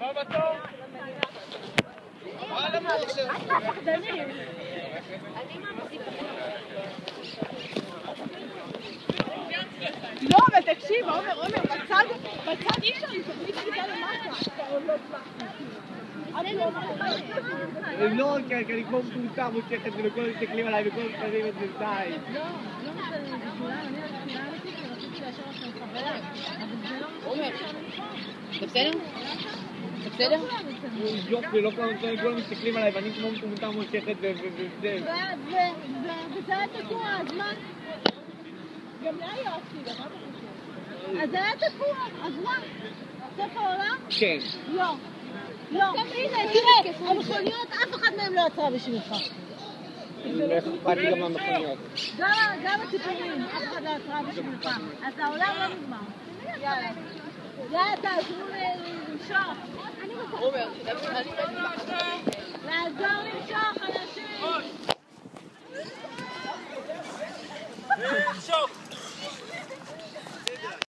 לא, אבל תקשיב, עומר, בצד אי אפשר לתוכנית כזה למטה. לא, כי אני כמו מטומטם מוצ'כת ולכל מסתכלים עליי וכל מסתכלים את זה די. לא מסתכלים, זה כולם, אני רציתי לאשר לכם חוויה, אבל זה לא עומר, אתה בסדר? אתה בסדר? יופי, לא כולם מסתכלים עליי ואני כמו מטומטם מוצ'כת וזה. וזה היה תקוע, אז מה? גם לי היה עשילה, מה אתה חושב? אז זה היה תקוע, אז מה? סוף העולם? כן. לא. לא, הנה, תראה, המכוניות, אף אחד מהם לא יצרה בשבילך. לא אכפת לי גם מהמכוניות. גם הציפורים, אף אחד לא יצרה בשבילך. אז העולם לא נגמר. יאללה. יאללה, תעזרו למשוך. עומר, לעזור למשוך, אנשים. למשוך.